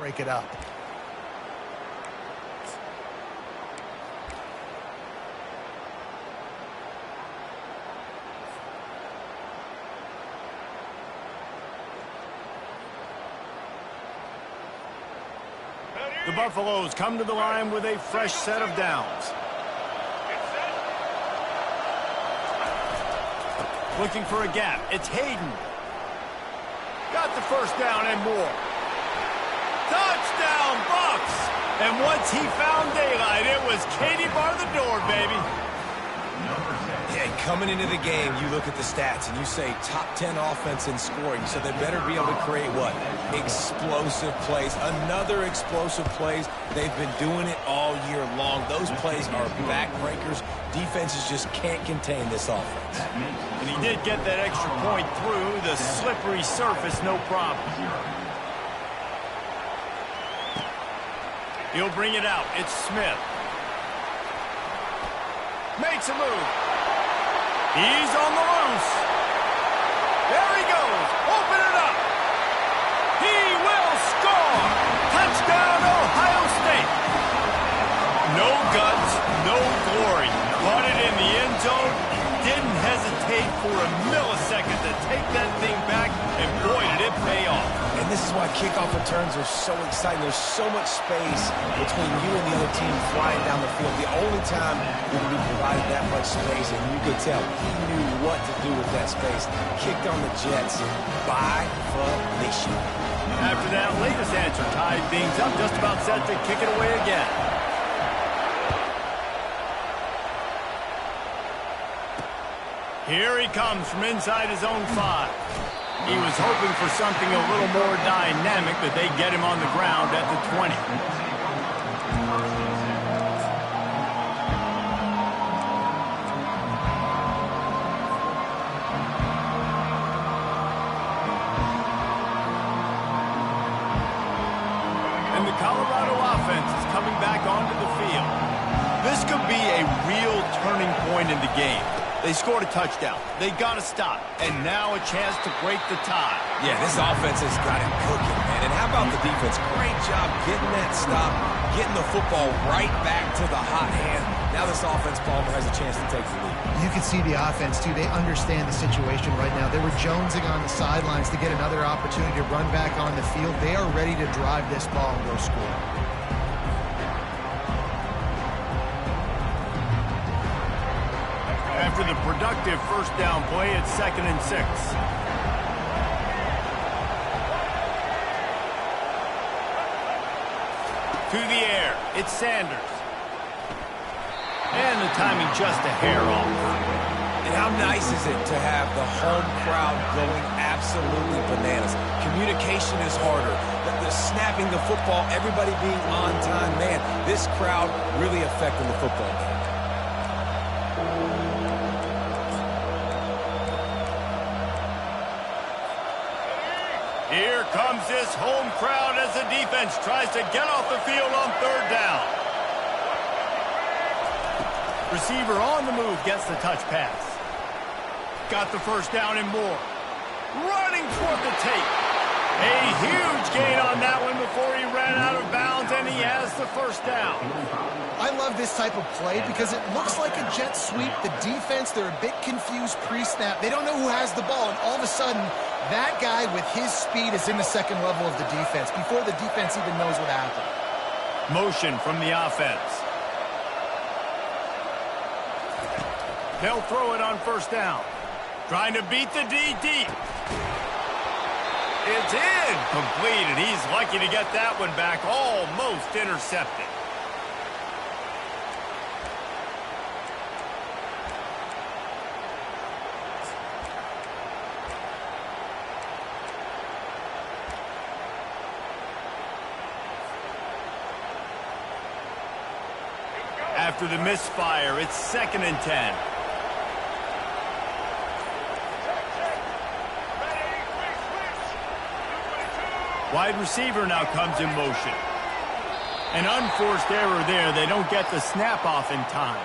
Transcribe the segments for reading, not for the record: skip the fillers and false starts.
break it up. The Buffaloes come to the line with a fresh set of downs. Looking for a gap. It's Hayden. Got the first down and more. Touchdown, Bucks! And once he found daylight, it was Katie bar the door, baby. Yeah, coming into the game, you look at the stats and you say top 10 offense in scoring, so they better be able to create what? Explosive plays. Another explosive plays. They've been doing it all year long. Those plays are backbreakers. Defenses just can't contain this offense. And he did get that extra point through the slippery surface, no problem. He'll bring it out. It's Smith. Makes a move. He's on the loose. There he goes. Open it up. He will score. Touchdown, Ohio State. No guts, no glory. Caught it in the end zone. Didn't hesitate for a millisecond to take that thing back, and boy, did it pay off. And this is why kickoff returns are so exciting. There's so much space between you and the other team flying down the field. The only time you can be provided that much space, and you could tell he knew what to do with that space. Kicked on the Jets by volition. After that latest answer tied things up, just about set to kick it away again. Here he comes from inside his own 5. He was hoping for something a little more dynamic, but they get him on the ground at the 20. And the Colorado offense is coming back onto the field. This could be a real turning point in the game. They scored a touchdown. They got to stop. And now a chance to break the tie. Yeah, this offense has got it cooking, man. And how about the defense? Great job getting that stop, getting the football right back to the hot hand. Now this offense, Palmer, has a chance to take the lead. You can see the offense, too. They understand the situation right now. They were jonesing on the sidelines to get another opportunity to run back on the field. They are ready to drive this ball and go score. After the productive first down play, it's 2nd and 6. To the air, it's Sanders. And the timing just a hair off. And how nice is it to have the home crowd going absolutely bananas? Communication is harder. The snapping the football, everybody being on time. Man, this crowd really affecting the football game. Here comes this home crowd as the defense tries to get off the field on 3rd down. Receiver on the move gets the touch pass. Got the first down and more. Running toward the tape. A huge gain on that one before he ran out of bounds, and he has the first down. I love this type of play because it looks like a jet sweep. The defense, they're a bit confused pre-snap. They don't know who has the ball, and all of a sudden, that guy with his speed is in the second level of the defense before the defense even knows what happened. Motion from the offense. They'll throw it on first down. Trying to beat the D deep. It's in. Complete, and he's lucky to get that one back. Almost intercepted. After the misfire, it's 2nd and 10. Wide receiver now comes in motion. An unforced error there. They don't get the snap off in time.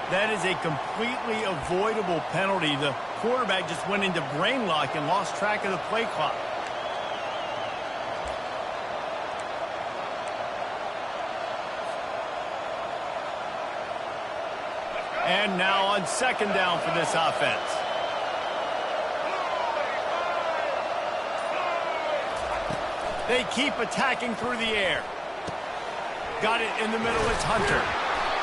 That is a completely avoidable penalty. The quarterback just went into brain lock and lost track of the play clock. And now on second down for this offense. They keep attacking through the air. Got it in the middle. It's Hunter.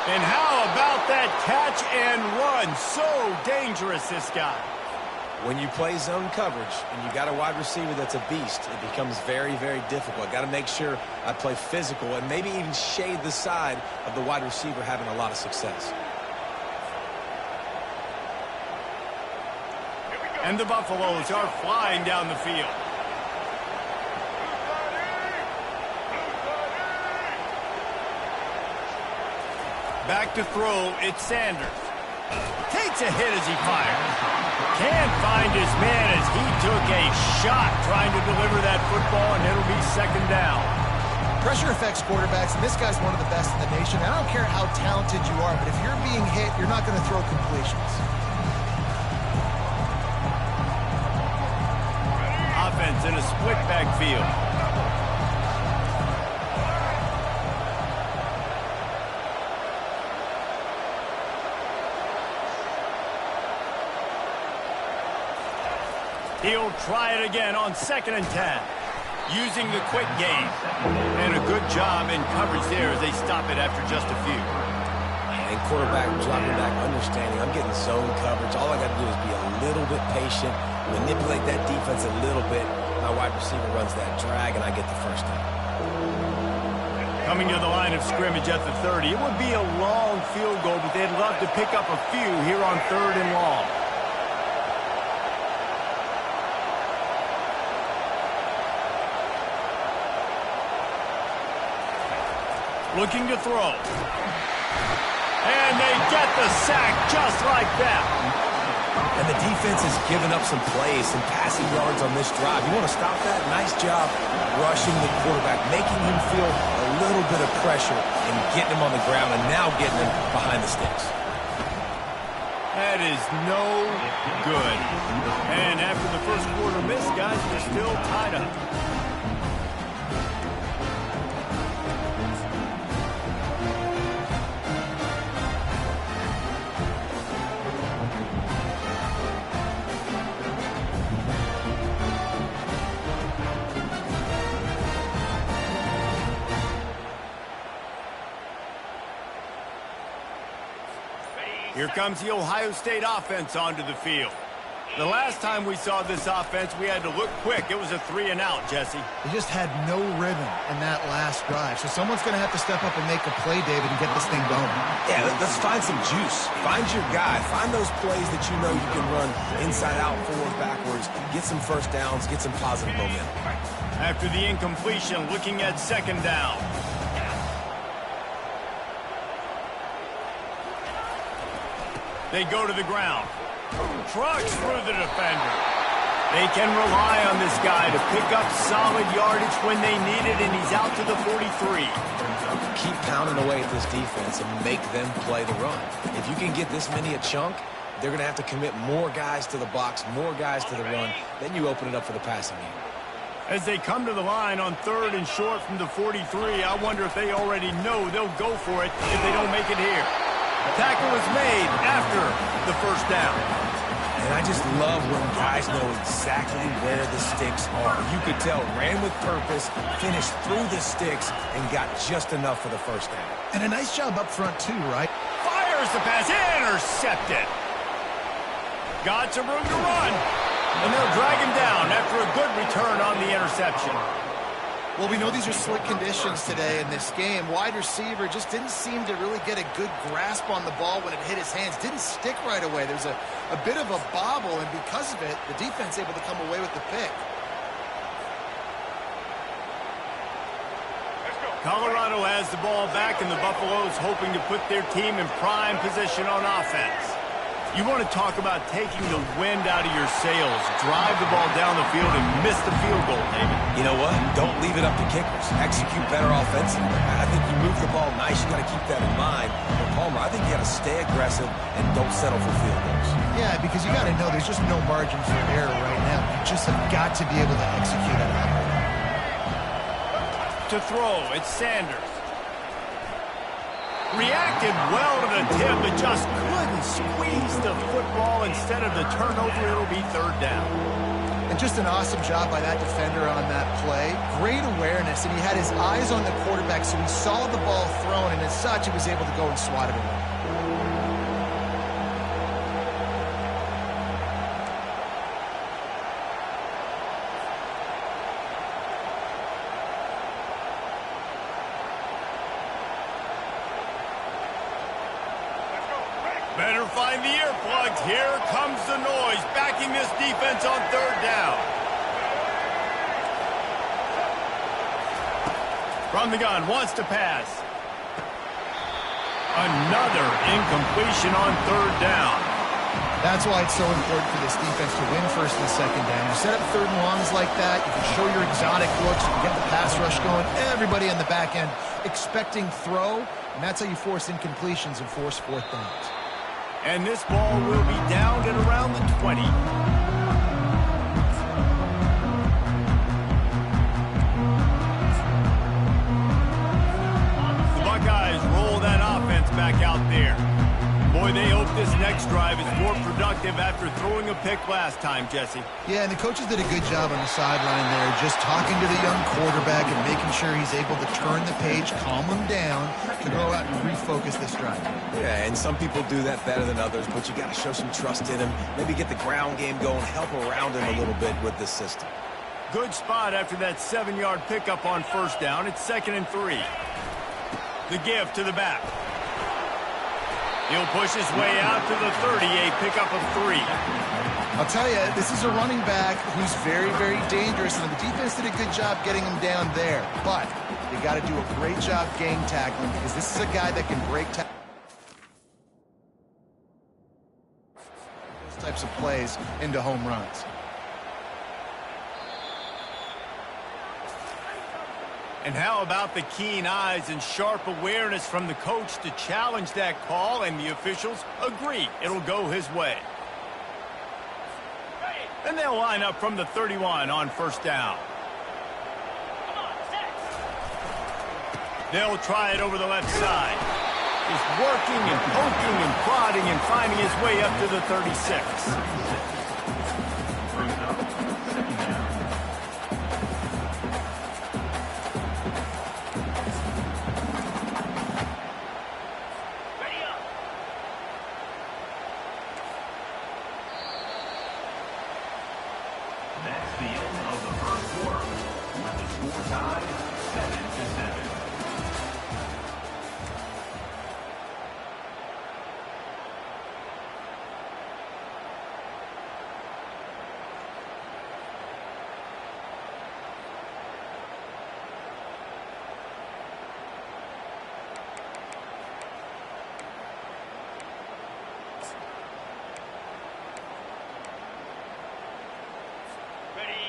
And how about that catch and run? So dangerous, this guy. When you play zone coverage and you got a wide receiver that's a beast, it becomes very, very difficult. I got to make sure I play physical and maybe even shade the side of the wide receiver having a lot of success. And the Buffaloes are flying down the field. Back to throw, it's Sanders. Takes a hit as he fires. Can't find his man as he took a shot trying to deliver that football, and it'll be second down. Pressure affects quarterbacks, and this guy's one of the best in the nation. I don't care how talented you are, but if you're being hit, you're not going to throw completions. Offense in a split backfield. He'll try it again on 2nd and 10. Using the quick game. And a good job in coverage there as they stop it after just a few. And quarterback dropping back, understanding I'm getting zone coverage. All I got to do is be a little bit patient, manipulate that defense a little bit. My wide receiver runs that drag, and I get the first down. Coming to the line of scrimmage at the 30. It would be a long field goal, but they'd love to pick up a few here on 3rd and long. Looking to throw. And they get the sack just like that. And the defense has given up some plays, some passing yards on this drive. You want to stop that? Nice job rushing the quarterback, making him feel a little bit of pressure and getting him on the ground and now getting him behind the sticks. That is no good. And after the first quarter miss, guys, we're still tied up. Here comes the Ohio State offense onto the field. The last time we saw this offense, we had to look quick. It was a 3-and-out, Jesse. They just had no rhythm in that last drive. So someone's going to have to step up and make a play, David, and get this thing going. Yeah, let's find some juice. Find your guy. Find those plays that you know you can run inside out, forward, backwards. Get some first downs. Get some positive momentum. After the incompletion, looking at 2nd down. They go to the ground. Trucks through the defender. They can rely on this guy to pick up solid yardage when they need it, and he's out to the 43. Keep pounding away at this defense and make them play the run. If you can get this many a chunk, they're going to have to commit more guys to the box, more guys to the run. Then you open it up for the passing game. As they come to the line on 3rd and short from the 43, I wonder if they already know they'll go for it if they don't make it here. Tackle is made after the first down. And I just love when guys know exactly where the sticks are. You could tell, ran with purpose, finished through the sticks, and got just enough for the first down. And a nice job up front, too, right? Fires the pass, intercepted. Got some room to run. And they'll drag him down after a good return on the interception. Well, we know these are slick conditions today in this game. Wide receiver just didn't seem to really get a good grasp on the ball when it hit his hands. Didn't stick right away. There's a bit of a bobble, and because of it, the defense able to come away with the pick. Colorado has the ball back, and the Buffaloes hoping to put their team in prime position on offense. You want to talk about taking the wind out of your sails. Drive the ball down the field and miss the field goal, David. You know what? Don't leave it up to kickers. Execute better offensively. I think you move the ball nice. You got to keep that in mind. But Palmer, I think you got to stay aggressive and don't settle for field goals. Yeah, because you got to know there's just no margin for error right now. You just have got to be able to execute at a high level. To throw, it's Sanders. Reacted well to the tip, but just couldn't squeeze the football. Instead of the turnover, it'll be third down. And just an awesome job by that defender on that play. Great awareness, and he had his eyes on the quarterback, so he saw the ball thrown, and as such, he was able to go and swat it away. Better find the earplugs. Here comes the noise, backing this defense on third down. From the gun, wants to pass. Another incompletion on third down. That's why it's so important for this defense to win first and second down. You set up third and longs like that, you can show your exotic looks, you can get the pass rush going, everybody on the back end expecting throw, and that's how you force incompletions and force fourth downs. And this ball will be down at around the 20. The Buckeyes roll that offense back out there. Boy, they hope this next drive is more productive after throwing a pick last time, Jesse. Yeah, and the coaches did a good job on the sideline there, just talking to the young quarterback and making sure he's able to turn the page, calm him down, to go out and refocus this drive. Yeah, and some people do that better than others, but you got to show some trust in him, maybe get the ground game going, help around him a little bit with this system. Good spot after that 7-yard pickup on first down. It's 2nd and 3. The give to the back. He'll push his way out to the 30, a pickup of 3. I'll tell you, this is a running back who's very, very dangerous, and the defense did a good job getting him down there. But you got to do a great job game tackling, because this is a guy that can break tackles. Those types of plays into home runs. And how about the keen eyes and sharp awareness from the coach to challenge that call, and the officials agree it'll go his way. And they'll line up from the 31 on first down. They'll try it over the left side. Just working and poking and prodding and finding his way up to the 36.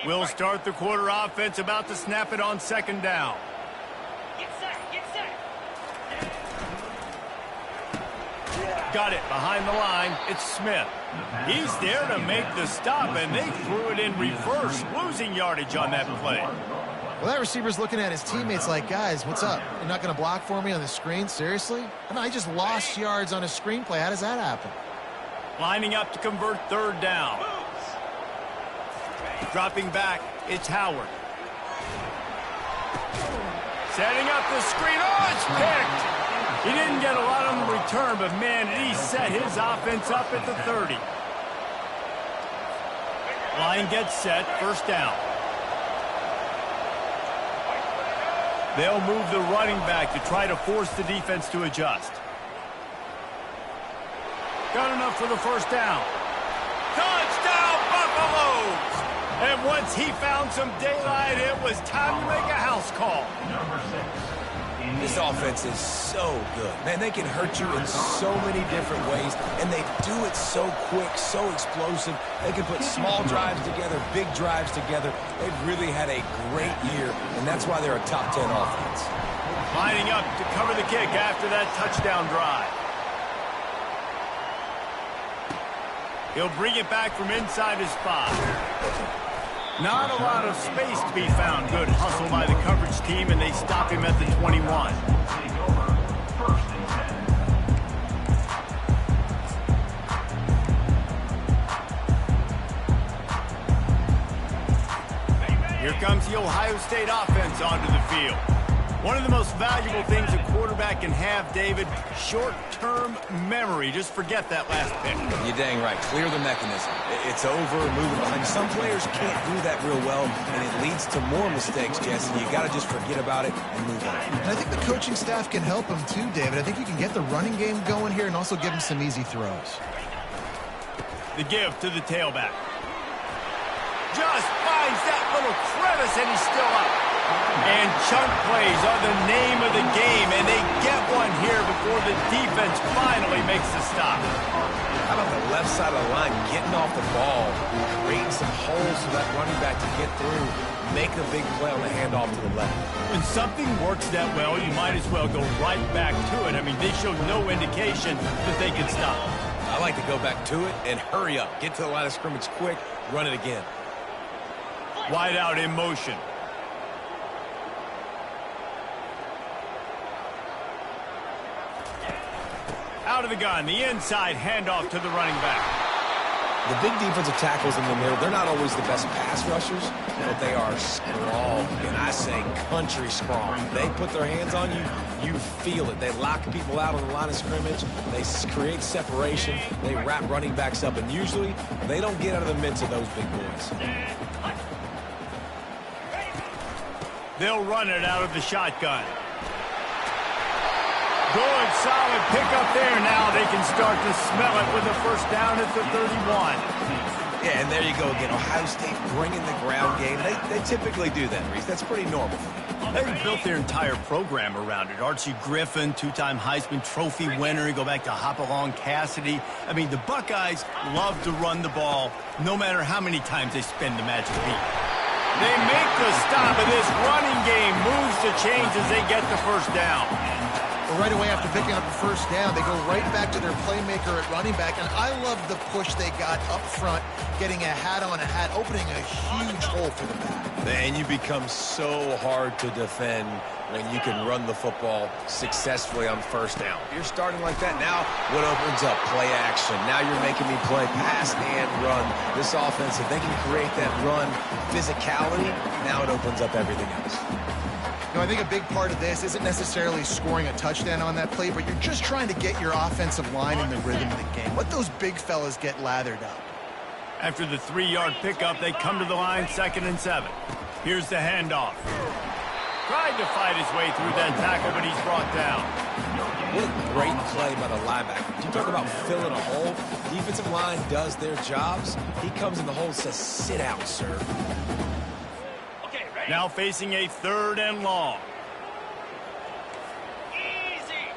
We'll start the quarter offense, about to snap it on second down. Get set, get set. Got it behind the line. It's Smith. He's there to make the stop, and they threw it in reverse, losing yardage on that play. Well, that receiver's looking at his teammates like, guys, what's up? You're not going to block for me on the screen? Seriously? I mean, I just lost yards on a screenplay. How does that happen? Lining up to convert third down. Dropping back, it's Howard. Setting up the screen. Oh, it's picked. He didn't get a lot on the return, but, man, he set his offense up at the 30. Line gets set, first down. They'll move the running back to try to force the defense to adjust. Got enough for the first down. Touchdown, Buffaloes! And once he found some daylight, it was time to make a house call. This offense is so good. Man, they can hurt you in so many different ways, and they do it so quick, so explosive. They can put small drives together, big drives together. They've really had a great year, and that's why they're a top 10 offense. Lining up to cover the kick after that touchdown drive. He'll bring it back from inside his 5. Not a lot of space to be found. Good hustle by the coverage team, and they stop him at the 21. Here comes the Ohio State offense onto the field. One of the most valuable things a quarterback can have, David, short-term memory. Just forget that last pick. You're dang right. Clear the mechanism. It's over, moving behind. Some players can't do that real well, and it leads to more mistakes, Jesse. You got to just forget about it and move on. And I think the coaching staff can help him too, David. I think you can get the running game going here and also give him some easy throws. The give to the tailback. Just finds that little crevice, and he's still up. And chunk plays are the name of the game, and they get one here before the defense finally makes the stop. How about the left side of the line getting off the ball, creating some holes for that running back to get through, make a big play on the handoff to the left. When something works that well, you might as well go right back to it. I mean, they showed no indication that they could stop. I like to go back to it and hurry up. Get to the line of scrimmage quick, run it again. Wide out in motion. Out of the gun, the inside handoff to the running back. The big defensive tackles in the middle, they're not always the best pass rushers, but they are strong, and I say country strong. They put their hands on you, you feel it. They lock people out on the line of scrimmage. They create separation. They wrap running backs up, and usually they don't get out of the midst of those big boys. They'll run it out of the shotgun. Good, solid pickup there. Now they can start to smell it with a first down at the 31. Yeah, and there you go again. Ohio State bringing the ground game. They typically do that, Reese. That's pretty normal. They've built their entire program around it. Archie Griffin, two-time Heisman Trophy winner. You go back to Hopalong Cassidy. I mean, the Buckeyes love to run the ball no matter how many times they spend the magic beat. They make the stop, and this running game moves the chains as they get the first down. Well, right away after picking up the first down, they go right back to their playmaker at running back. And I love the push they got up front, getting a hat on a hat, opening a huge hole for the back. And you become so hard to defend when you can run the football successfully on first down. You're starting like that. Now what opens up? Play action. Now you're making me play pass and run. This offense, if they can create that run physicality, now it opens up everything else. You know, I think a big part of this isn't necessarily scoring a touchdown on that play, but you're just trying to get your offensive line in the rhythm of the game. Let those big fellas get lathered up. After the 3-yard pickup, they come to the line, 2nd and 7. Here's the handoff. Tried to fight his way through that tackle, but he's brought down. What a great play by the linebacker. You talk about filling a hole. Defensive line does their jobs. He comes in the hole and says, sit out, sir. Now facing a 3rd and long. Easy.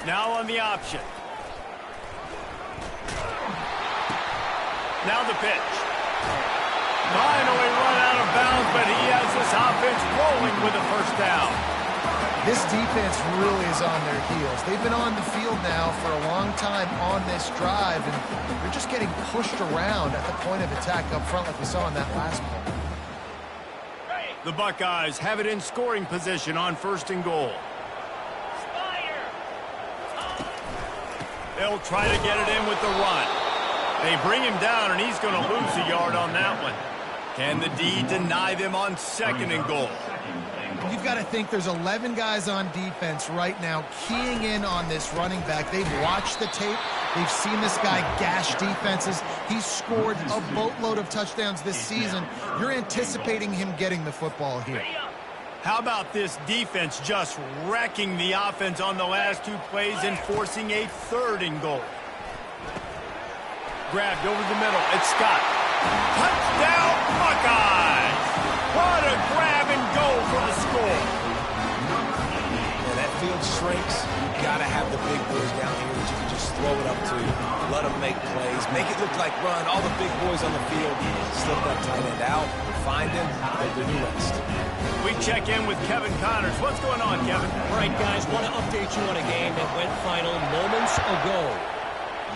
Now on the option. Now the pitch. Finally run out of bounds, but he has this offense rolling with a first down. This defense really is on their heels. They've been on the field now for a long time on this drive, and they're just getting pushed around at the point of attack up front like we saw in that last play. The Buckeyes have it in scoring position on 1st and goal. They'll try to get it in with the run. They bring him down, and he's going to lose a yard on that one. Can the D deny them on 2nd and goal? You've got to think there's 11 guys on defense right now keying in on this running back. They've watched the tape. They've seen this guy gash defenses. He's scored a boatload of touchdowns this season. You're anticipating him getting the football here. How about this defense just wrecking the offense on the last 2 plays and forcing a 3rd and goal? Grabbed over the middle. It's Scott. Touchdown, Buckeyes! What a grab and go for the score. Yeah, that field shrinks. You've got to have the big boys down here that you can just throw it up to. Let them make plays. Make it look like run. All the big boys on the field. Slip that tight end out. Find him. They'll do the rest. We check in with Kevin Connors. What's going on, Kevin? All right, guys, want to update you on a game that went final moments ago.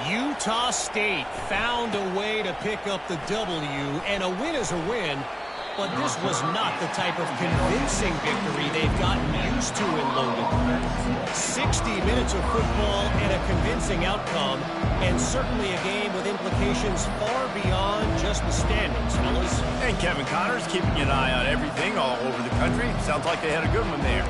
Utah State found a way to pick up the W, and a win is a win. but this was not the type of convincing victory they've gotten used to in Logan. 60 minutes of football and a convincing outcome, and certainly a game with implications far beyond just the standings, fellas. And Kevin Connor's keeping an eye on everything all over the country. Sounds like they had a good one there.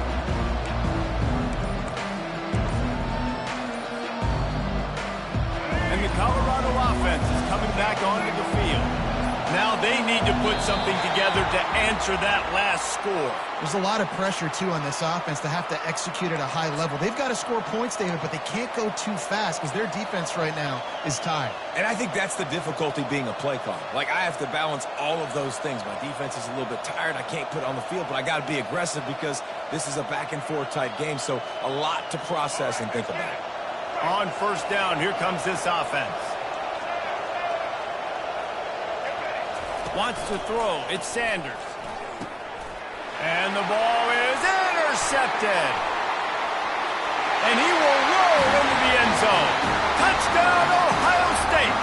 And the Colorado offense is coming back onto the field. Now they need to put something together to answer that last score. There's a lot of pressure, too, on this offense to have to execute at a high level. They've got to score points, David, but they can't go too fast because their defense right now is tired. And I think that's the difficulty being a play caller. Like, I have to balance all of those things. My defense is a little bit tired. I can't put it on the field, but I got to be aggressive because this is a back-and-forth type game, so a lot to process and think about. On first down, here comes this offense. Wants to throw. It's Sanders. And the ball is intercepted. And he will roll into the end zone. Touchdown, Ohio State.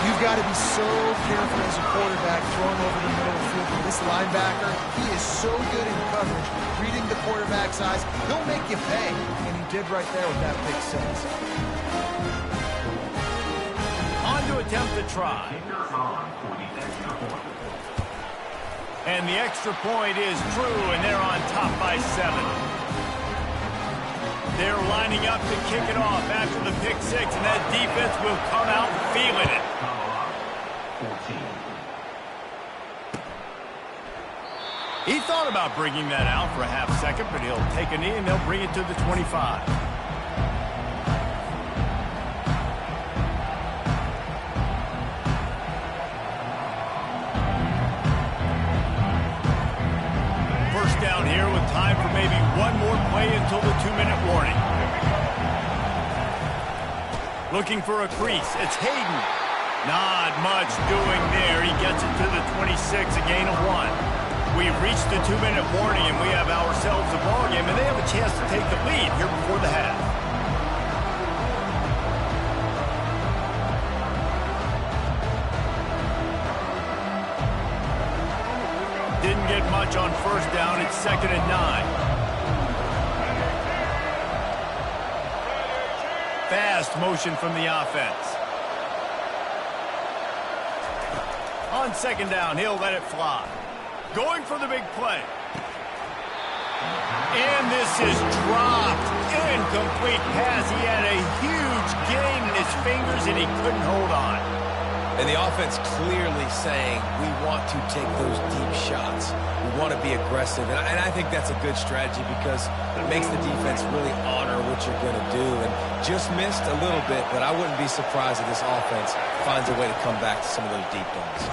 You've got to be so careful as a quarterback throwing over the middle of the field. This linebacker, he is so good in coverage, reading the quarterback's eyes. He'll make you pay, and he did right there with that pick six. On to attempt to try. And the extra point is true, and they're on top by 7. They're lining up to kick it off after the pick six, and that defense will come out feeling it. He thought about bringing that out for a half second, but he'll take a knee, and they'll bring it to the 25. Down here with time for maybe one more play until the 2-minute warning. Looking for a crease. It's Hayden. Not much doing there. He gets it to the 26, a gain of 1. We've reached the 2-minute warning, and we have ourselves a ball game, and they have a chance to take the lead here before the half. Didn't get much on first down. It's 2nd and 9. Fast motion from the offense. On 2nd down, he'll let it fly. Going for the big play. And this is dropped. Incomplete pass. He had a huge gain in his fingers, and he couldn't hold on. And the offense clearly saying, we want to take those deep shots. We want to be aggressive. And I think that's a good strategy because it makes the defense really honor what you're going to do. And just missed a little bit, but I wouldn't be surprised if this offense finds a way to come back to some of those deep ones.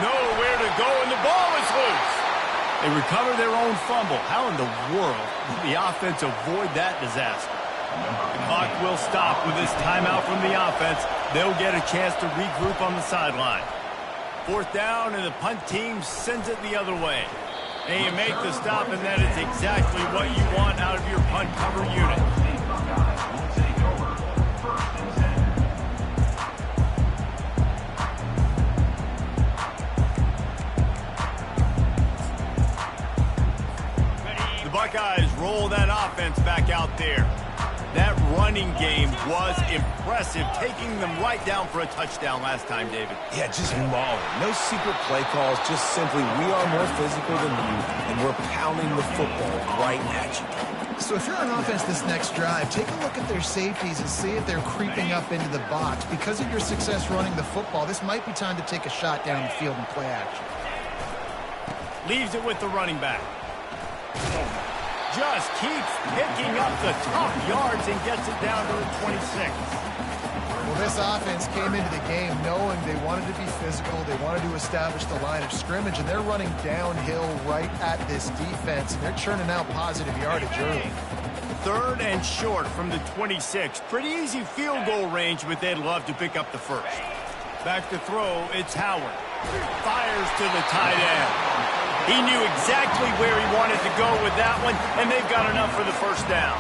Nowhere to go, and the ball is loose. They recover their own fumble. How in the world did the offense avoid that disaster? The clock will stop with this timeout from the offense. They'll get a chance to regroup on the sideline. 4th down, and the punt team sends it the other way. And you make the stop, and that is exactly what you want out of your punt cover unit. The Buckeyes roll that offense back out there. That running game was impressive, taking them right down for a touchdown last time, David. Yeah, just mauling. No secret play calls, just simply we are more physical than you, and we're pounding the football right at you. So if you're on offense this next drive, take a look at their safeties and see if they're creeping up into the box. Because of your success running the football, this might be time to take a shot down the field and play action. Leaves it with the running back. Just keeps picking up the top yards and gets it down to the 26. Well, this offense came into the game knowing they wanted to be physical, they wanted to establish the line of scrimmage, and they're running downhill right at this defense, and they're churning out positive yardage early. 3rd and short from the 26. Pretty easy field goal range, but they'd love to pick up the first. Back to throw, it's Howard. Fires to the tight end. He knew exactly where he wanted to go with that one, and they've got enough for the first down.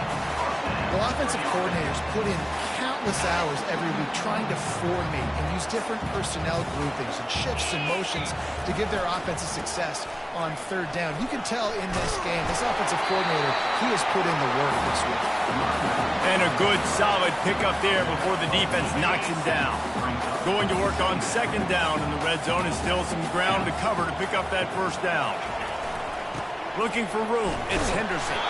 Well, offensive coordinators put in countless countless hours every week trying to formate and use different personnel groupings and shifts and motions to give their offense a success on third down. You can tell in this game, this offensive coordinator, he has put in the work this week. And a good, solid pickup there before the defense knocks him down. Going to work on second down in the red zone, is still some ground to cover to pick up that first down. Looking for room, it's Henderson.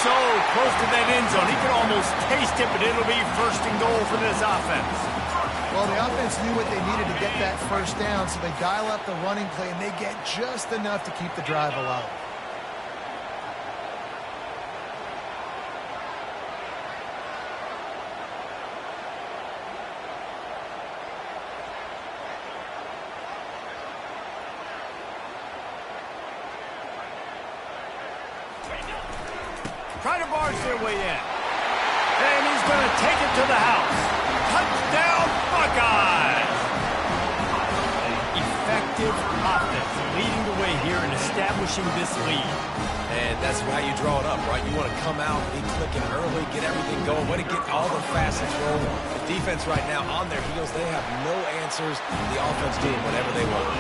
So close to that end zone, he can almost taste it, but it'll be first and goal for this offense. Well, the offense knew what they needed to get that first down, so they dial up the running play, and they get just enough to keep the drive alive. Trying to barge their way in. And he's going to take it to the house. Touchdown, Buckeyes! Effective offense leading the way here and establishing this lead. And that's how you draw it up, right? You want to come out, be clicking early, get everything going, want to get all the facets rolling. The defense right now on their heels, they have no answers. The offense doing whatever they want.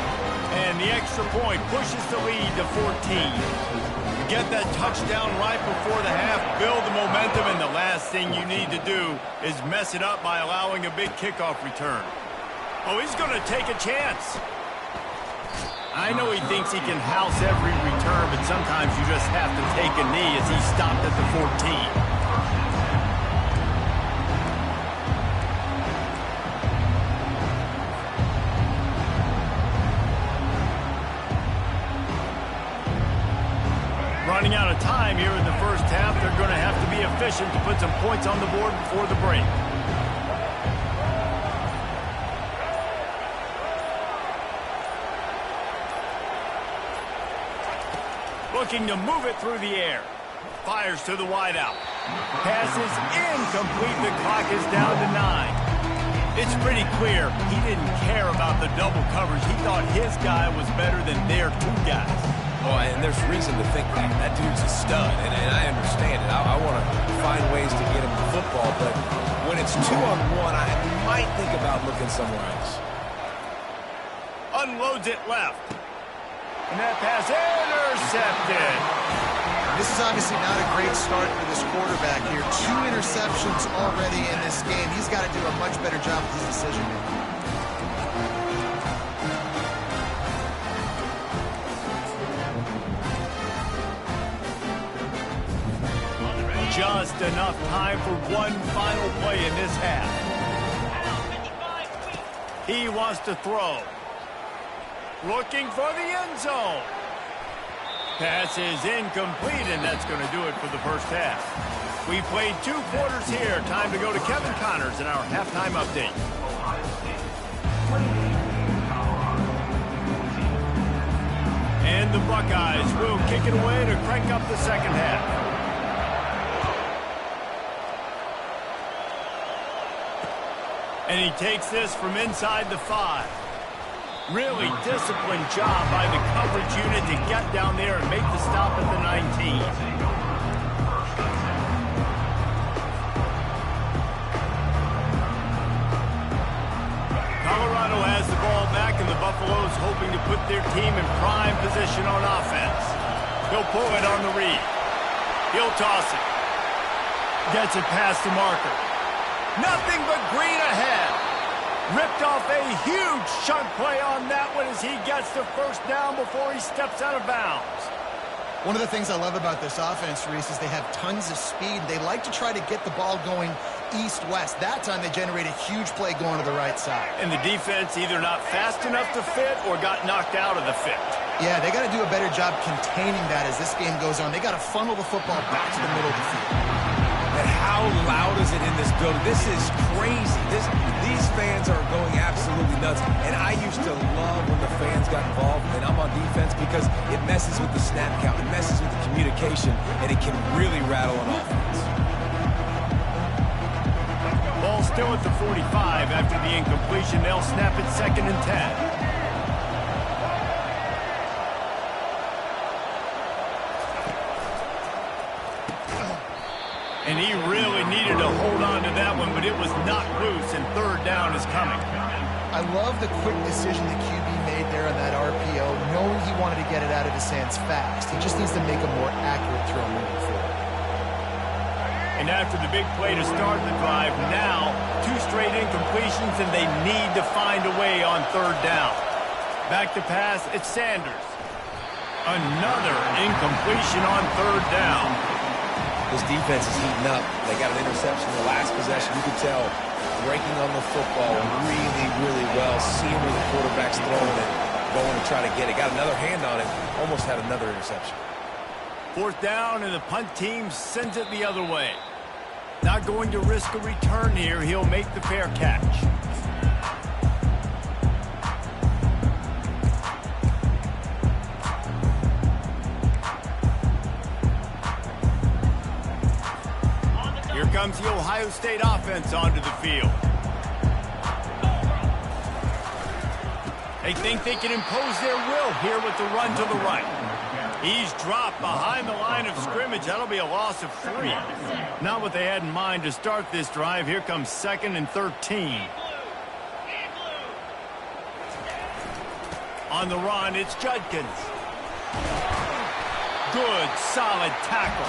And the extra point pushes the lead to 14. Get that touchdown right before the half, build the momentum, and the last thing you need to do is mess it up by allowing a big kickoff return. Oh, he's going to take a chance. I know he thinks he can house every return, but sometimes you just have to take a knee as he stopped at the 14. Running out of time here in the first half. They're going to have to be efficient to put some points on the board before the break. Looking to move it through the air. Fires to the wideout. Pass is incomplete. The clock is down to 9. It's pretty clear he didn't care about the double coverage. He thought his guy was better than their two guys. Oh, and there's reason to think that. That dude's a stud, and I understand it. I want to find ways to get him the football, but when it's 2-on-1, I might think about looking somewhere else. Unloads it left. And that pass intercepted. This is obviously not a great start for this quarterback here. 2 interceptions already in this game. He's got to do a much better job with his decision-making. Just enough time for one final play in this half. He wants to throw. Looking for the end zone. Pass is incomplete, and that's going to do it for the first half. We played 2 quarters here. Time to go to Kevin Connors in our halftime update. And the Buckeyes will kick it away to crank up the second half. And he takes this from inside the 5. Really disciplined job by the coverage unit to get down there and make the stop at the 19. Colorado has the ball back, and the Buffaloes hoping to put their team in prime position on offense. He'll pull it on the read. He'll toss it. Gets it past the marker. Nothing but green ahead. Ripped off a huge chunk play on that one as he gets the first down before he steps out of bounds. One of the things I love about this offense, Reese, is they have tons of speed. They like to try to get the ball going east-west. That time they generate a huge play going to the right side. And the defense either not fast enough to fit or got knocked out of the fit. Yeah, they got to do a better job containing that as this game goes on. They got to funnel the football back to the middle of the field. And how loud is it in this building? This is crazy. These fans are going absolutely nuts. And I used to love when the fans got involved, and I'm on defense, because it messes with the snap count. It messes with the communication, and it can really rattle an offense. Ball still at the 45 after the incompletion. They'll snap it 2nd and 10. And he really needed to hold on to that one, but it was not loose, and third down is coming. I love the quick decision that QB made there on that RPO, knowing he wanted to get it out of his hands fast. He just needs to make a more accurate throw moving forward. And after the big play to start the drive, now 2 straight incompletions, and they need to find a way on third down. Back to pass, it's Sanders. Another incompletion on third down. This defense is heating up. They got an interception in the last possession. You could tell breaking on the football really, really well, seeing where the quarterback's throwing it, going to try to get it. Got another hand on it, almost had another interception. Fourth down, and the punt team sends it the other way. Not going to risk a return here. He'll make the fair catch. Here comes the Ohio State offense onto the field. They think they can impose their will here with the run to the right. He's dropped behind the line of scrimmage. That'll be a loss of 3. Not what they had in mind to start this drive. Here comes 2nd and 13. On the run, it's Judkins. Good, solid tackle.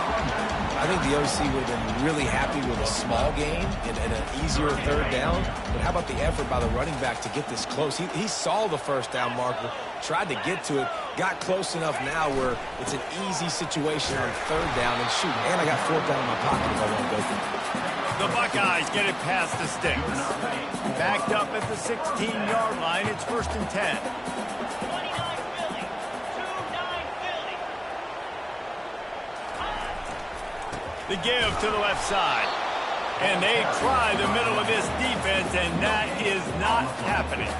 I think the OC would have been really happy with a small gain and an easier third down. But how about the effort by the running back to get this close? He saw the first down marker, tried to get to it, got close enough now where it's an easy situation on third down. And shoot, and I got fourth down in my pocket if I want to go for it. The Buckeyes get it past the sticks. Backed up at the 16-yard line. It's 1st and 10. The give to the left side. And they try the middle of this defense, and that is not happening.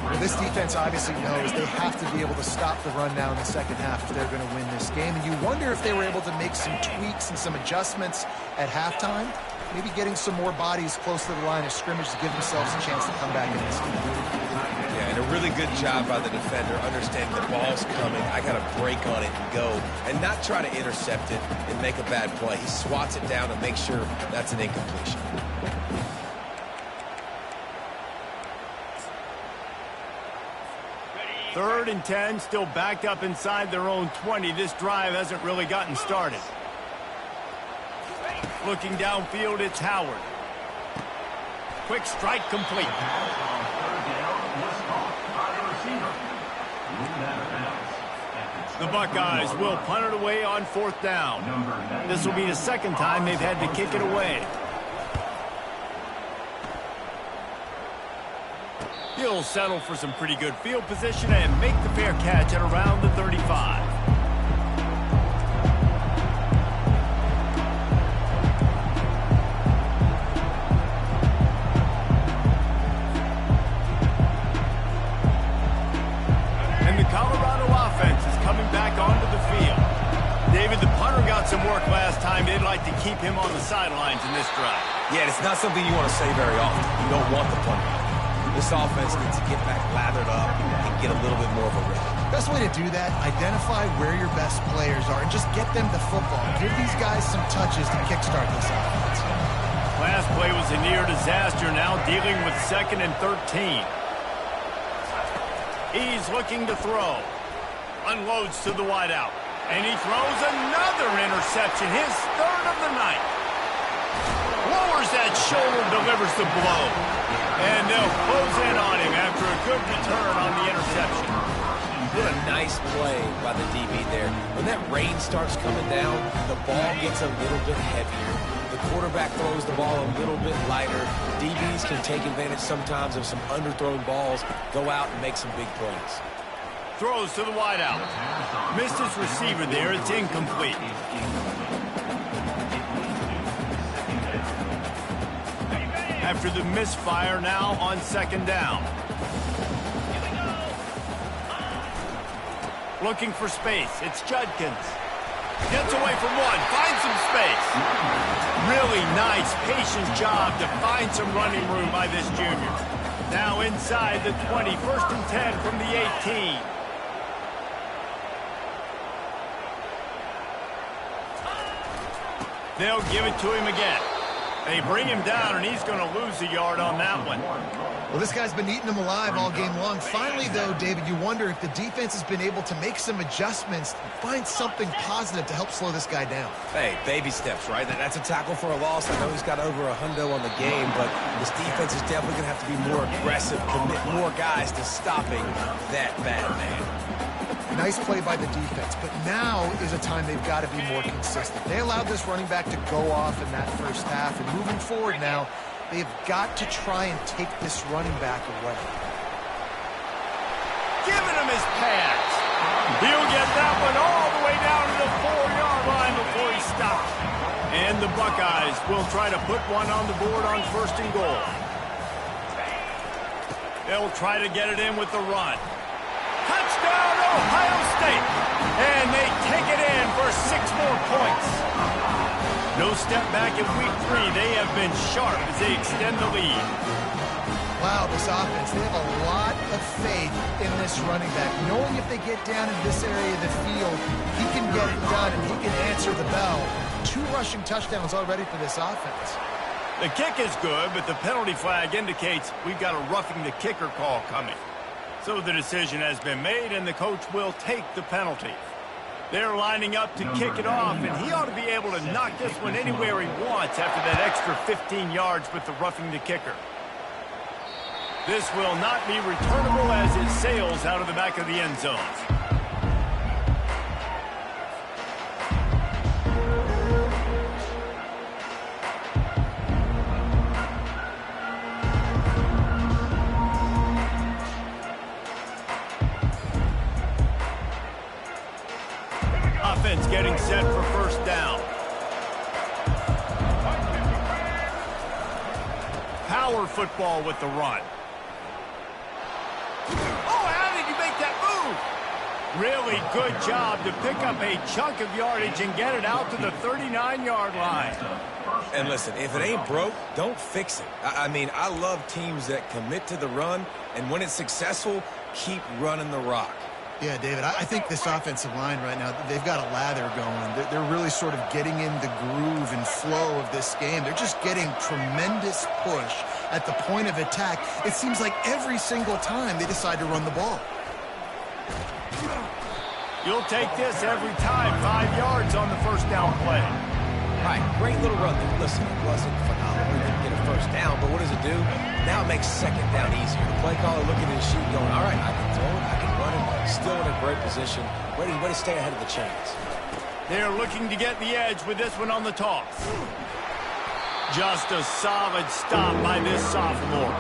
Well, this defense obviously knows they have to be able to stop the run now in the second half if they're going to win this game. And you wonder if they were able to make some tweaks and some adjustments at halftime. Maybe getting some more bodies close to the line of scrimmage to give themselves a chance to come back in this game. Yeah, and a really good job by the defender, understanding the ball's coming. I got to break on it and go, and not try to intercept it and make a bad play. He swats it down and makes sure that's an incompletion. Third and 10, still backed up inside their own 20. This drive hasn't really gotten started. Looking downfield, it's Howard. Quick strike complete. The Buckeyes will punt it away on 4th down. This will be the 2nd time they've had to kick it away. He'll settle for some pretty good field position and make the fair catch at around the 35. Some work last time. They'd like to keep him on the sidelines in this drive. Yeah, it's not something you want to say very often. You don't want the punter. This offense needs to get back lathered up and get a little bit more of a rhythm. Best way to do that, identify where your best players are and just get them the football. Give these guys some touches to kickstart this offense. Last play was a near disaster, now dealing with 2nd and 13. He's looking to throw. Unloads to the wideout. And he throws another interception, his 3rd of the night. Lowers that shoulder, delivers the blow. And they'll close in on him after a good return on the interception. What a nice play by the DB there. When that rain starts coming down, the ball gets a little bit heavier. The quarterback throws the ball a little bit lighter. DBs can take advantage sometimes of some underthrown balls, go out and make some big plays. Throws to the wideout. Missed his receiver there. It's incomplete. After the misfire, now on 2nd down. Looking for space. It's Judkins. Gets away from one. Finds some space. Really nice, patient job to find some running room by this junior. Now inside the 20. 1st and 10 from the 18. They'll give it to him again. They bring him down, and he's going to lose a yard on that one. Well, this guy's been eating them alive all game long. Finally, though, David, you wonder if the defense has been able to make some adjustments, find something positive to help slow this guy down. Hey, baby steps, right? That's a tackle for a loss. I know he's got over a hundo on the game, but this defense is definitely going to have to be more aggressive, commit more guys to stopping that bad man. Nice play by the defense, but now is a time they've got to be more consistent. They allowed this running back to go off in that first half, and moving forward now, they've got to try and take this running back away. Giving him his pass. He'll get that one all the way down to the 4-yard line before he stops. And the Buckeyes will try to put one on the board on 1st and goal. They'll try to get it in with the run. Touchdown, Ohio State. And they take it in for 6 more points. No step back in week 3. They have been sharp as they extend the lead. Wow, this offense, they have a lot of faith in this running back. Knowing if they get down in this area of the field, he can get it done and he can answer the bell. 2 rushing touchdowns already for this offense. The kick is good, but the penalty flag indicates we've got a roughing the kicker call coming. So the decision has been made, and the coach will take the penalty. They're lining up to kick it off, and he ought to be able to knock this one anywhere he wants after that extra 15 yards with the roughing the kicker. This will not be returnable as it sails out of the back of the end zone. Offense getting set for 1st down. Power football with the run. Oh, how did you make that move? Really good job to pick up a chunk of yardage and get it out to the 39-yard line. And listen, if it ain't broke, don't fix it. I mean, I love teams that commit to the run, and when it's successful, keep running the rock. Yeah, David, I think this offensive line right now, they've got a lather going. They're really sort of getting in the groove and flow of this game. They're just getting tremendous push at the point of attack. It seems like every single time they decide to run the ball. You'll take this every time. 5 yards on the 1st down play. All right, great little run there. Listen, it wasn't phenomenal. We didn't get a 1st down, but what does it do? Now it makes 2nd down easier. The play caller looking at his sheet going, all right, I can throw it, I can run it. Still in a great position. Way to stay ahead of the chains. They're looking to get the edge with this one on the toss. Just a solid stop by this sophomore.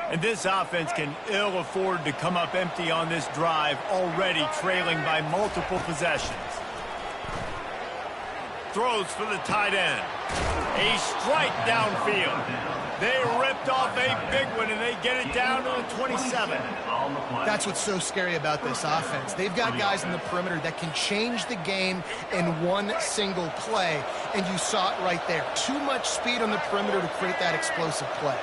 And this offense can ill afford to come up empty on this drive, already trailing by multiple possessions. Throws for the tight end. A strike downfield. They ripped off a big one, and they get it down to the 27. That's what's so scary about this offense. They've got guys in the perimeter that can change the game in one single play, and you saw it right there. Too much speed on the perimeter to create that explosive play.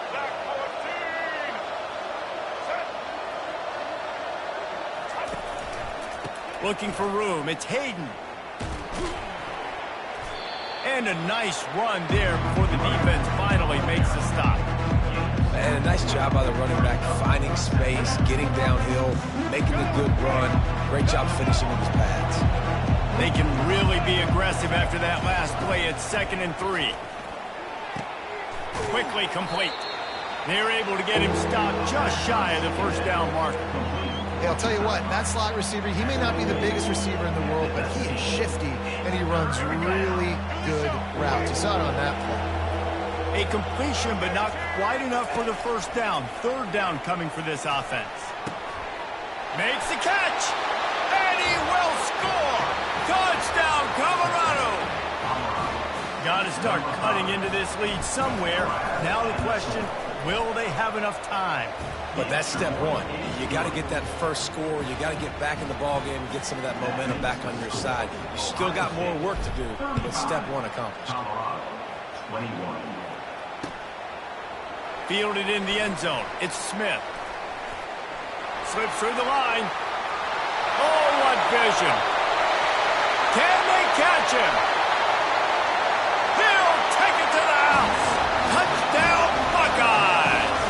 Looking for room. It's Hayden. And a nice run there before the defense finally makes the stop. And a nice job by the running back, finding space, getting downhill, making a good run. Great job finishing with his pads. They can really be aggressive after that last play. It's 2nd and 3. Quickly complete. They're able to get him stopped just shy of the 1st down mark. Hey, I'll tell you what, that slot receiver, he may not be the biggest receiver in the world, but he is shifty, and he runs really good routes. You saw it on that play. A completion, but not quite enough for the 1st down. 3rd down coming for this offense. Makes the catch, and he will score. Touchdown, Colorado. Got to start cutting into this lead somewhere. Now the question, Will they have enough time? But that's step one. You got to get that first score. You got to get back in the ball game and get some of that momentum back on your side. You still got more work to do, but step one accomplished. 21. Fielded in the end zone. It's Smith. Slips through the line. Oh, what vision. Can they catch him? He'll take it to the house. Touchdown, Buckeyes.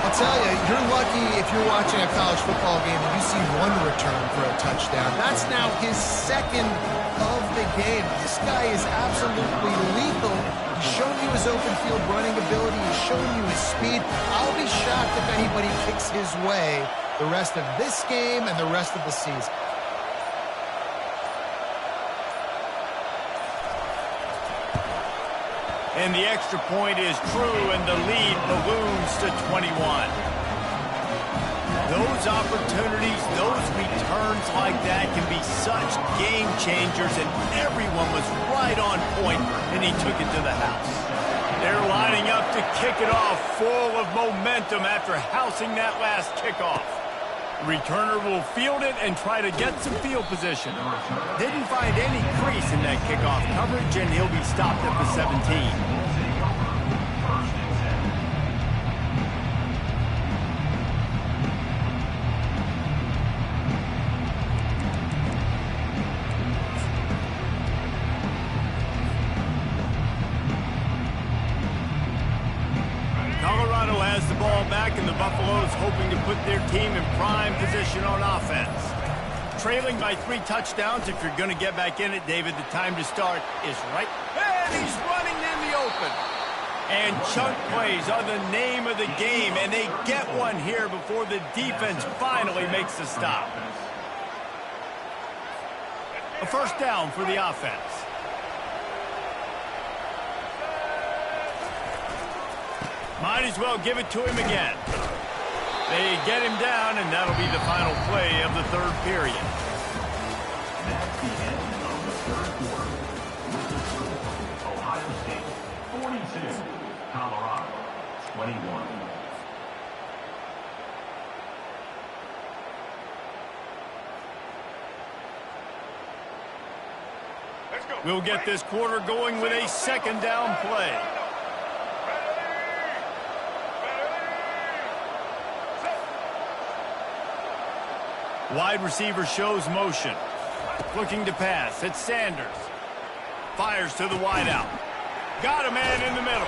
I'll tell you, you're lucky if you're watching a college football game and you see one return for a touchdown. That's now his second of the game. This guy is absolutely lethal. He's shown you his open field running ability. He's shown you his speed. I'll be shocked if anybody kicks his way the rest of this game and the rest of the season. And the extra point is true, and the lead balloons to 21. Those opportunities, those returns like that can be such game changers, and everyone was right on point, and he took it to the house. They're lining up to kick it off, full of momentum after housing that last kickoff. Returner will field it and try to get some field position. Didn't find any crease in that kickoff coverage, and he'll be stopped at the 17. Colorado has the ball back, and the Buffaloes hoping to put their team in prime position on offense. Trailing by 3 touchdowns. If you're going to get back in it, David, the time to start is right. And he's running in the open. And chunk plays are the name of the game, and they get one here before the defense finally makes the stop. A first down for the offense. Might as well give it to him again. They get him down, and that'll be the final play of the third period. That's the end of the third quarter. Ohio State 42, Colorado 21. We'll get this quarter going with a second down play. Wide receiver shows motion. Looking to pass. It's Sanders. Fires to the wideout. Got a man in the middle.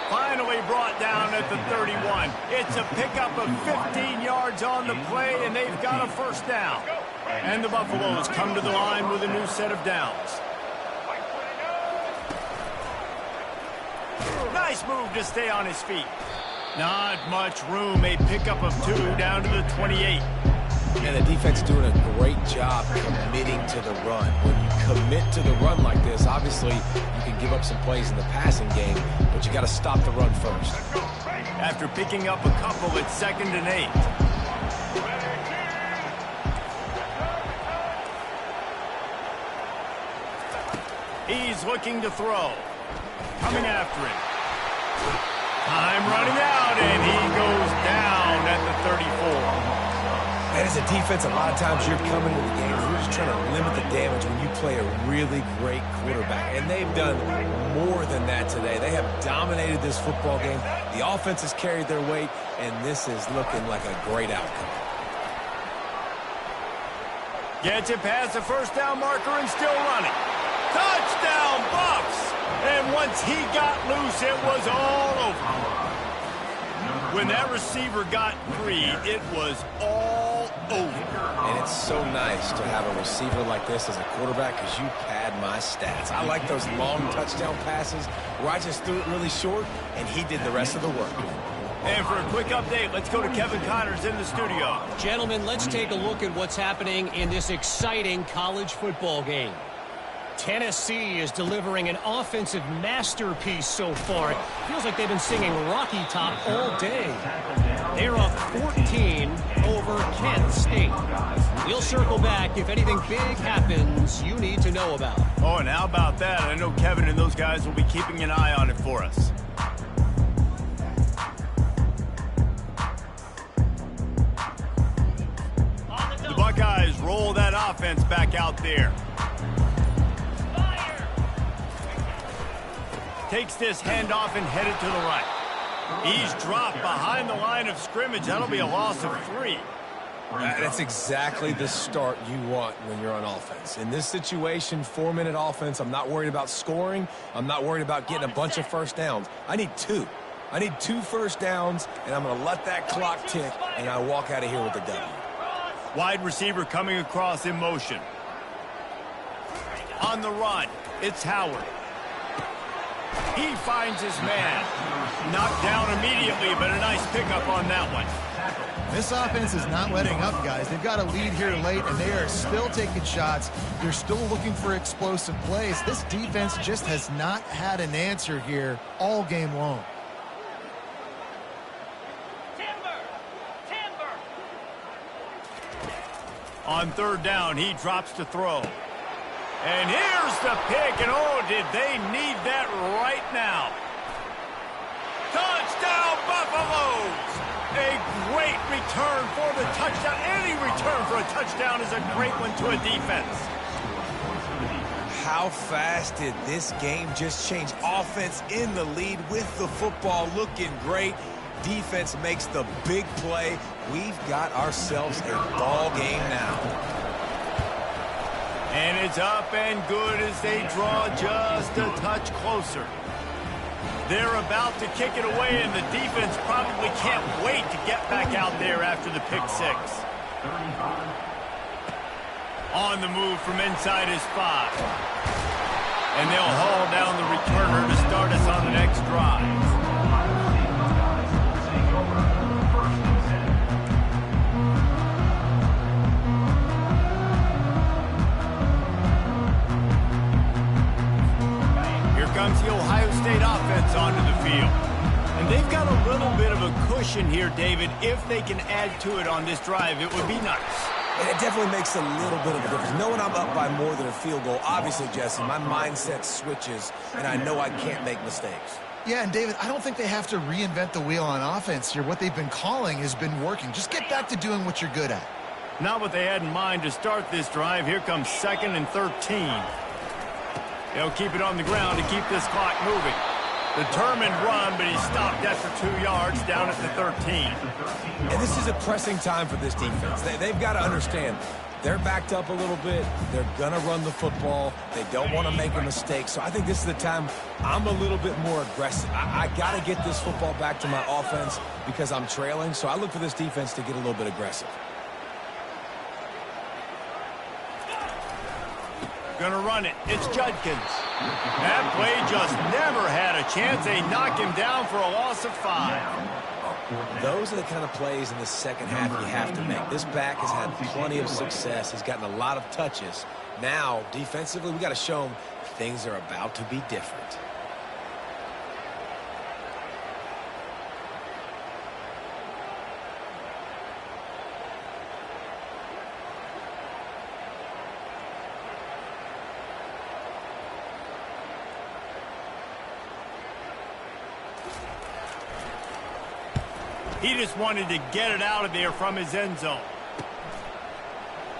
Finally brought down at the 31. It's a pickup of 15 yards on the play, and they've got a first down. And the Buffaloes come to the line with a new set of downs. Nice move to stay on his feet. Not much room. A pickup of 2 down to the 28. And the defense doing a great job committing to the run. When you commit to the run like this, obviously you can give up some plays in the passing game, but you got to stop the run first. After picking up a couple, it's 2nd and 8. He's looking to throw. Coming after him. Time running out, and he goes down at the 34. And as a defense, a lot of times you're coming to the game and you're just trying to limit the damage when you play a really great quarterback. And they've done more than that today. They have dominated this football game. The offense has carried their weight, and this is looking like a great outcome. Gets it past the first down marker and still running. Touchdown, Bucks! And once he got loose, it was all over. When that receiver got free, it was all over. And it's so nice to have a receiver like this as a quarterback because you pad my stats. I like those long touchdown passes where I just threw it really short, and he did the rest of the work. And for a quick update, let's go to Kevin Connors in the studio. Gentlemen, let's take a look at what's happening in this exciting college football game. Tennessee is delivering an offensive masterpiece so far. It feels like they've been singing Rocky Top all day. They're up 14 over Kent State. We'll circle back if anything big happens you need to know about. Oh, and how about that? I know Kevin and those guys will be keeping an eye on it for us. Buckeyes roll that offense back out there. Fire! Takes this handoff and headed to the right. He's dropped behind the line of scrimmage. That'll be a loss of 3. That's exactly the start you want when you're on offense. In this situation, 4-minute offense, I'm not worried about scoring. I'm not worried about getting a bunch of first downs. I need 2. I need 2 first downs, and I'm going to let that clock tick, and I walk out of here with the W. Wide receiver coming across in motion. On the run, it's Howard. He finds his man. Knocked down immediately, but a nice pickup on that one. This offense is not letting up, guys. They've got a lead here late, and they are still taking shots. They're still looking for explosive plays. This defense just has not had an answer here all game long. Timber! Timber! On 3rd down, he drops to throw. And here's the pick, and oh, did they need that right now. Touchdown, Buffaloes! A great return for the touchdown. Any return for a touchdown is a great one to a defense. How fast did this game just change? Offense in the lead with the football looking great. Defense makes the big play. We've got ourselves a ball game now. And it's up and good as they draw just a touch closer. They're about to kick it away, and the defense probably can't wait to get back out there after the pick 6. On the move from inside his 5. And they'll haul down the returner to start us on the next drive. Comes the Ohio State offense onto the field. And they've got a little bit of a cushion here, David. If they can add to it on this drive, it would be nice. And it definitely makes a little bit of a difference. Knowing I'm up by more than a field goal, obviously, Jesse, my mindset switches, and I know I can't make mistakes. Yeah, and David, I don't think they have to reinvent the wheel on offense here. What they've been calling has been working. Just get back to doing what you're good at. Not what they had in mind to start this drive. Here comes 2nd and 13. They'll keep it on the ground to keep this clock moving. Determined run, but he stopped after 2 yards down at the 13. And this is a pressing time for this defense. They've got to understand, they're backed up a little bit. They're going to run the football. They don't want to make a mistake. So I think this is the time I'm a little bit more aggressive. I got to get this football back to my offense because I'm trailing. So I look for this defense to get a little bit aggressive. Gonna run it. It's Judkins. That play just never had a chance. They knock him down for a loss of 5. Those are the kind of plays in the second half you have to make. This back has had plenty of success. He's gotten a lot of touches. Now, defensively, we got to show him things are about to be different. He just wanted to get it out of there from his end zone.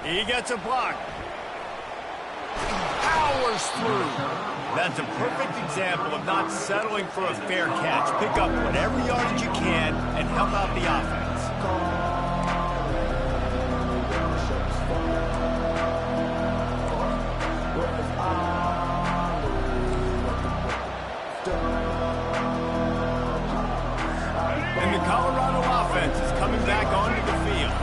He gets a block. Powers through. That's a perfect example of not settling for a fair catch. Pick up whatever yardage you can and help out the offense. And the Colorado offense is coming back onto the field.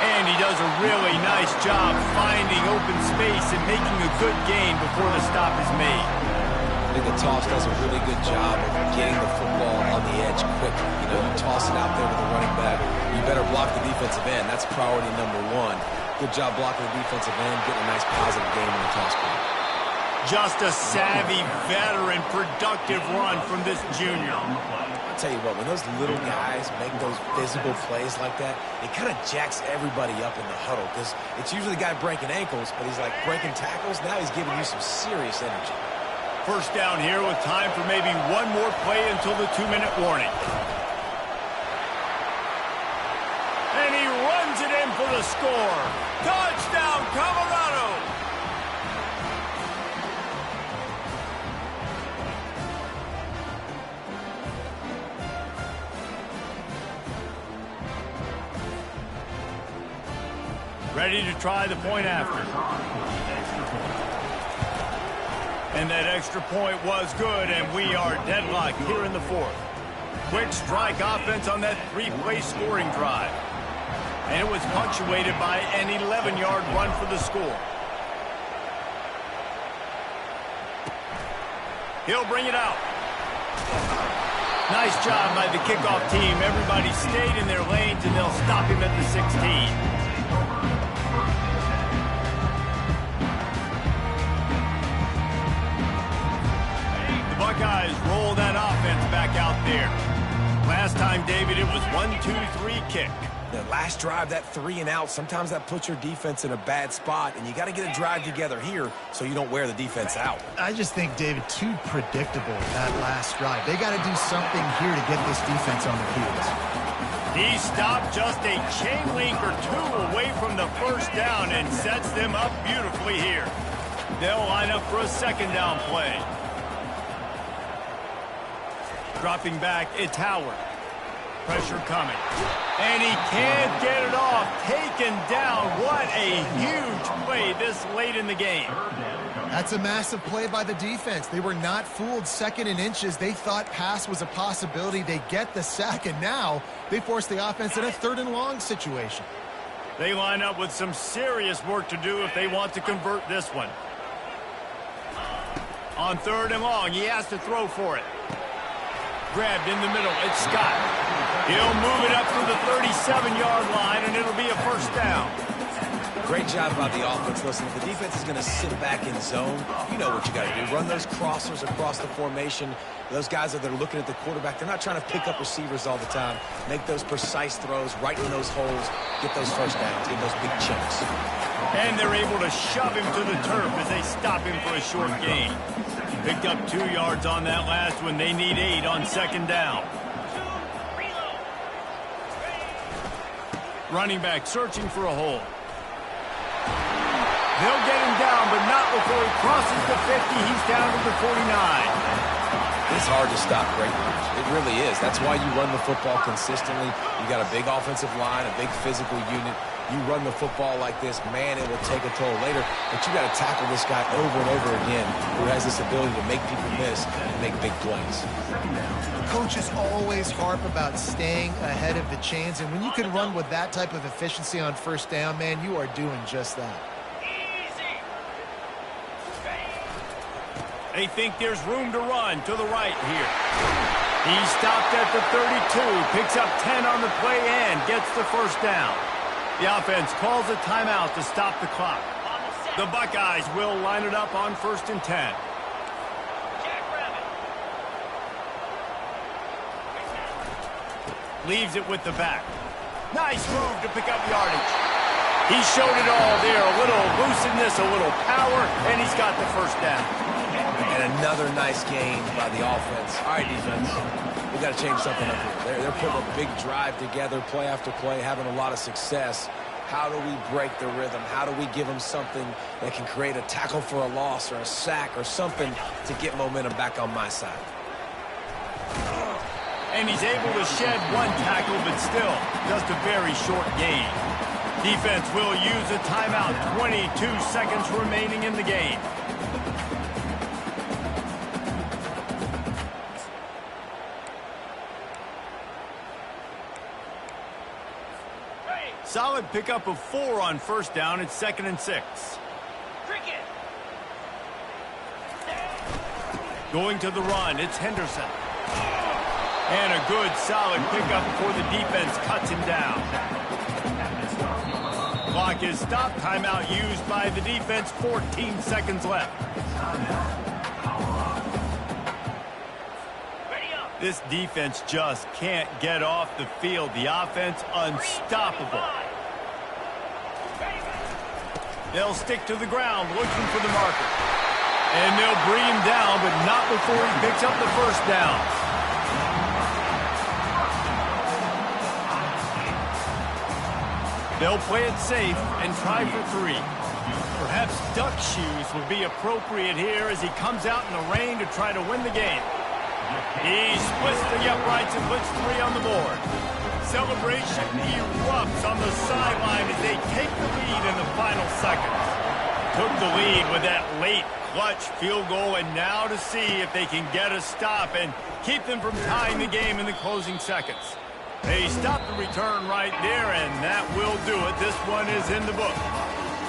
And he does a really nice job finding open space and making a good gain before the stop is made. I think the toss does a really good job of getting the football on the edge quickly. You know, you toss it out there to the running back, you better block the defensive end. That's priority number 1. Good job blocking the defensive end, getting a nice positive game in the toss play. Just a savvy, veteran, productive run from this junior. I'll tell you what, when those little guys make those physical plays like that, it kind of jacks everybody up in the huddle because it's usually the guy breaking ankles, but he's like breaking tackles. Now he's giving you some serious energy. First down here with time for maybe one more play until the 2-minute warning. And he runs it in for the score. Touchdown, Colorado! Ready to try the point after. And that extra point was good, and we are deadlocked here in the fourth. Quick strike offense on that 3-play scoring drive. And it was punctuated by an 11-yard run for the score. He'll bring it out. Nice job by the kickoff team. Everybody stayed in their lanes, and they'll stop him at the 16. Buckeyes roll that offense back out there. Last time, David, it was 1-2-3 kick. The last drive, that 3 and out, sometimes that puts your defense in a bad spot, and you got to get a drive together here so you don't wear the defense out. I just think, David, too predictable that last drive. They got to do something here to get this defense on their heels. He stopped just a chain link or two away from the first down and sets them up beautifully here. They'll line up for a second down play. Dropping back, it's Howard. Pressure coming. And he can't get it off. Taken down. What a huge play this late in the game. That's a massive play by the defense. They were not fooled. 2nd and inches. They thought pass was a possibility. They get the sack, and now they force the offense in a 3rd and long situation. They line up with some serious work to do if they want to convert this one. On 3rd and long, he has to throw for it. Grabbed in the middle, it's Scott. He'll move it up to the 37-yard line, and it'll be a first down. Great job by the offense. Listen, if the defense is going to sit back in zone, you know what you got to do. Run those crossers across the formation. Those guys that are looking at the quarterback, they're not trying to pick up receivers all the time. Make those precise throws, right in those holes, get those first downs, get those big chunks. And they're able to shove him to the turf as they stop him for a short gain. Picked up 2 yards on that last one. They need 8 on 2nd down. Running back searching for a hole. They'll get him down, but not before he crosses the 50. He's down to the 49. It's hard to stop great runs. It really is. That's why you run the football consistently. You got a big offensive line, a big physical unit. You run the football like this, man, it will take a toll later. But you got to tackle this guy over and over again who has this ability to make people miss and make big plays. Coaches always harp about staying ahead of the chains, and when you can run with that type of efficiency on 1st down, man, you are doing just that. They think there's room to run to the right here. He stopped at the 32, picks up 10 on the play and gets the first down. The offense calls a timeout to stop the clock. The Buckeyes will line it up on 1st and 10. Leaves it with the back. Nice move to pick up yardage. He showed it all there. A little looseness, a little power, and he's got the first down. And another nice game by the offense. All right, defense, we got to change something up here. They're putting a big drive together, play after play, having a lot of success. How do we break the rhythm? How do we give them something that can create a tackle for a loss or a sack or something to get momentum back on my side? And he's able to shed one tackle, but still just a very short gain. Defense will use a timeout. 22 seconds remaining in the game. Solid pickup of 4 on 1st down. It's 2nd and 6. Cricket. Going to the run, it's Henderson. And a good, solid pickup before the defense cuts him down. Clock is stopped. Timeout used by the defense. 14 seconds left. This defense just can't get off the field. The offense unstoppable. They'll stick to the ground looking for the marker. And they'll bring him down, but not before he picks up the first down. They'll play it safe and try for 3. Perhaps duck shoes would be appropriate here as he comes out in the rain to try to win the game. He splits the uprights and puts 3 on the board. Celebration erupts on the sideline as they take the lead in the final seconds. Took the lead with that late clutch field goal, and now to see if they can get a stop and keep them from tying the game in the closing seconds. They stop the return right there, and that will do it. This one is in the book.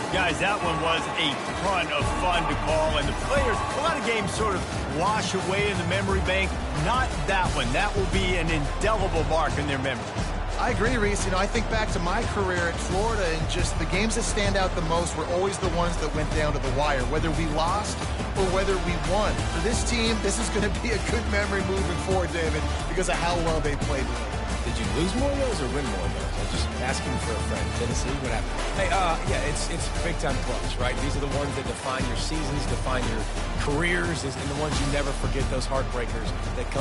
Guys, that one was a ton of fun to call, and the players, a lot of games sort of wash away in the memory bank. Not that one. That will be an indelible mark in their memory. I agree, Reese. I think back to my career at Florida, and just the games that stand out the most were always the ones that went down to the wire, whether we lost or whether we won. For this team, this is going to be a good memory moving forward, David, because of how well they played. Did you lose more of those or win more of those? I'm just asking for a friend. Tennessee, what happened? Hey, yeah, it's big-time clutch, right? These are the ones that define your seasons, define your careers, and the ones you never forget, those heartbreakers that come